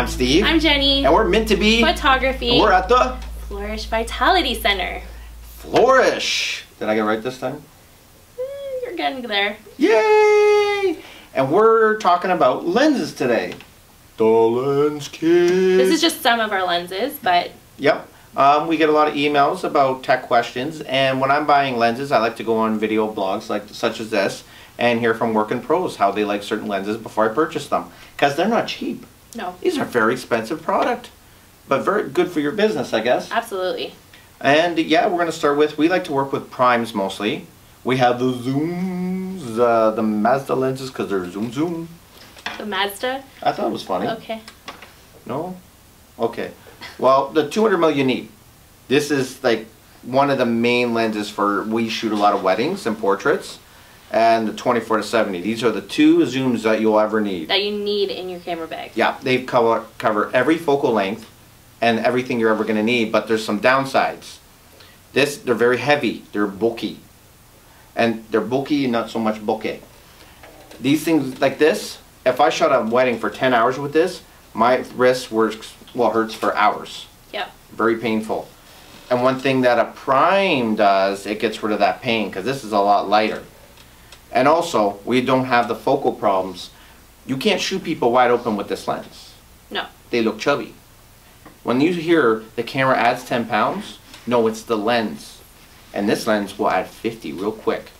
I'm Steve. I'm Jenny. And we're meant to be photography. And we're at the Flourish Vitality Center. Flourish. Did I get it right this time? You're getting there. Yay! And we're talking about lenses today. The Lens Kit. This is just some of our lenses, but... Yep. We get a lot of emails about tech questions, and when I'm buying lenses, I like to go on video blogs such as this and hear from working pros how they like certain lenses before I purchase them, because they're not cheap. No. These are very expensive product, but very good for your business, I guess. Absolutely. And yeah, we're going to start with, we like to work with primes mostly. We have the zooms, the Mazda lenses, because they're zoom. The Mazda? I thought it was funny. Okay. No? Okay. Well, the 200mm you need. This is like one of the main lenses for, we shoot a lot of weddings and portraits. And the 24-70. These are the two zooms that you'll ever need. That you need in your camera bag. Yeah, they cover every focal length and everything you're ever going to need, but there's some downsides. They're very heavy. They're bulky. And they're bulky and not so much bokeh. These things like this, if I shot a wedding for 10 hours with this, my wrist hurts for hours. Yeah. Very painful. And one thing that a prime does, it gets rid of that pain, because this is a lot lighter. And also, we don't have the focal problems. You can't shoot people wide open with this lens. No. They look chubby. When you hear the camera adds 10 pounds, no, it's the lens. And this lens will add 50 real quick.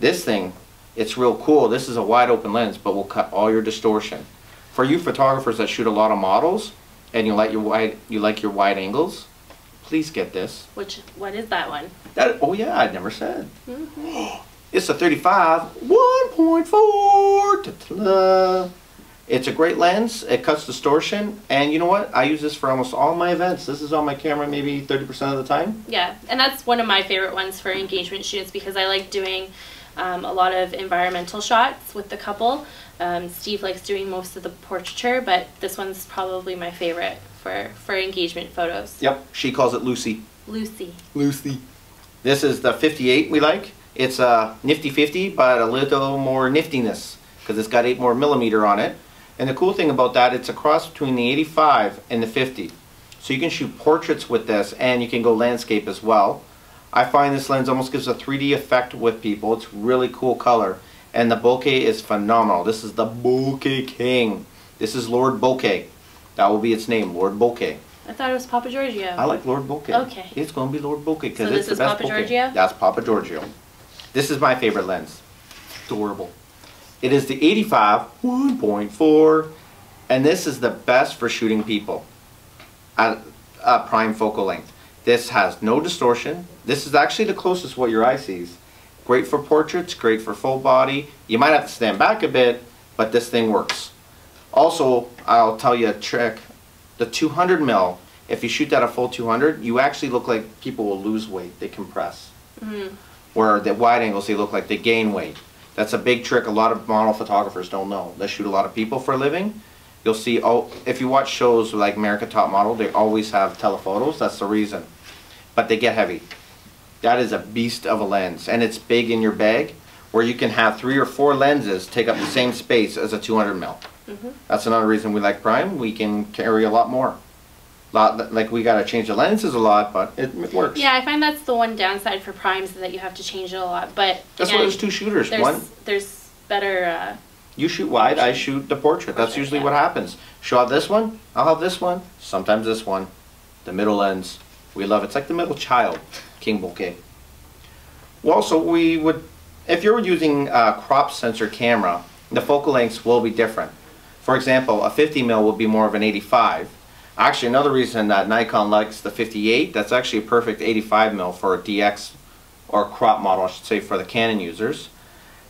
This thing, it's real cool. This is a wide open lens, but will cut all your distortion. For you photographers that shoot a lot of models, and you like your wide angles, please get this. What is that one? Oh yeah, I never said. Mm-hmm. It's a 35 1.4. Ta-ta-da. It's a great lens. It cuts distortion, and you know what? I use this for almost all my events. This is on my camera maybe 30% of the time. Yeah, and that's one of my favorite ones for engagement shoots, because I like doing a lot of environmental shots with the couple. Steve likes doing most of the portraiture, but this one's probably my favorite for engagement photos. Yep, she calls it Lucy. Lucy. Lucy. This is the 58 we like. It's a nifty 50, but a little more niftiness, because it's got 8 more millimeter on it. And the cool thing about that, it's a cross between the 85 and the 50. So you can shoot portraits with this, and you can go landscape as well. I find this lens almost gives a 3D effect with people. It's really cool color. And the bokeh is phenomenal. This is the Bokeh King. This is Lord Bokeh. That will be its name, Lord Bokeh. I thought it was Papa Giorgio. I like Lord Bokeh. Okay. It's going to be Lord Bokeh, because so it's the best Papa bokeh. Giorgio? That's Papa Giorgio. This is my favorite lens. Adorable. It is the 85 1.4, and this is the best for shooting people at prime focal length. This has no distortion. This is actually the closest what your eye sees. Great for portraits, great for full body. You might have to stand back a bit, but this thing works. Also, I'll tell you a trick. The 200mm, if you shoot that a full 200, you actually look like people will lose weight. They compress. Mm. Where the wide angles, they look like they gain weight. That's a big trick a lot of model photographers don't know. They shoot a lot of people for a living. You'll see, if you watch shows like America Top Model, they always have telephotos. That's the reason. But they get heavy. That is a beast of a lens, and it's big in your bag, where you can have 3 or 4 lenses take up the same space as a 200mm. Mm-hmm. That's another reason we like prime. We can carry a lot more. Like we gotta change the lenses a lot, but it works. Yeah, I find that's the one downside for primes, that you have to change it a lot. But that's why there's 2 shooters. There's better. You shoot wide, I shoot the portrait. That's usually what happens. Show out this one, I'll have this one. Sometimes this one. The middle lens. We love it. It's like the middle child. King Bokeh. Well, also if you're using a crop sensor camera, the focal lengths will be different. For example, a 50mm will be more of an 85. Actually, another reason that Nikon likes the 58, that's actually a perfect 85mm for a DX or crop model, I should say, for the Canon users.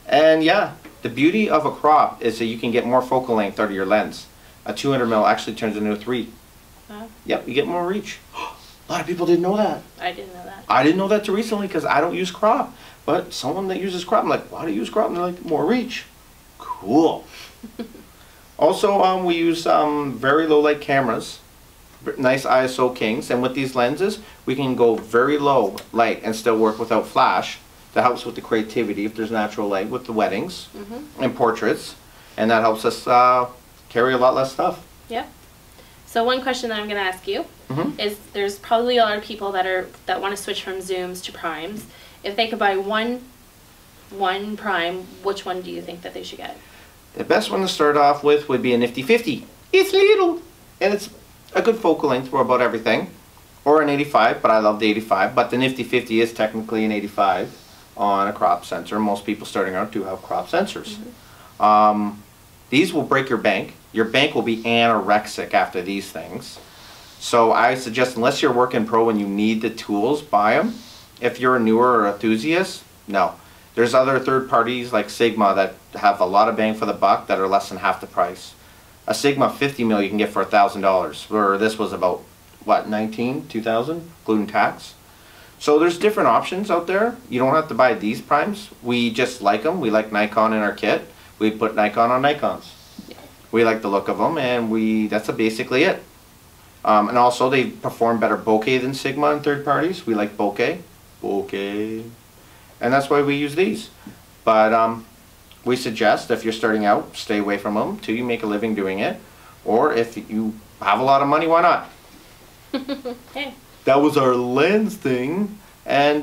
And yeah, the beauty of a crop is that you can get more focal length out of your lens. A 200mm actually turns into a 3. Wow. Yep, you get more reach. A lot of people didn't know that. I didn't know that. I didn't know that till recently, because I don't use crop. But someone that uses crop, I'm like, why do you use crop? And they're like, more reach. Cool. Also, we use very low light cameras. Nice ISO Kings, and with these lenses we can go very low light and still work without flash. That helps with the creativity if there's natural light with the weddings and portraits, and that helps us carry a lot less stuff. Yeah. So one question that I'm going to ask you Mhm. is: there's probably a lot of people that want to switch from Zooms to Primes. If they could buy one Prime, which one do you think that they should get? The best one to start off with would be a Nifty 50. It's little, and it's a good focal length for about everything. Or an 85, but I love the 85. But the Nifty 50 is technically an 85 on a crop sensor. Most people starting out do have crop sensors. These will break your bank. Your bank will be anorexic after these things. So I suggest, unless you're working pro and you need the tools, buy them. If you're a newer or enthusiast, no. There's other third parties like Sigma that have a lot of bang for the buck that are less than half the price. A Sigma 50 mil you can get for $1,000, where this was about, what, 2,000, including tax. So there's different options out there. You don't have to buy these primes. We just like them. We like Nikon in our kit. We put Nikon on Nikons. We like the look of them, and that's basically it. And also they perform better bokeh than Sigma and third parties. We like bokeh. And that's why we use these. But we suggest, if you're starting out, stay away from them till you make a living doing it. Or if you have a lot of money, why not? Okay. That was our lens thing. And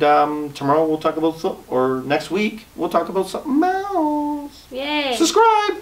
tomorrow we'll talk about or next week we'll talk about something else. Yay. Subscribe!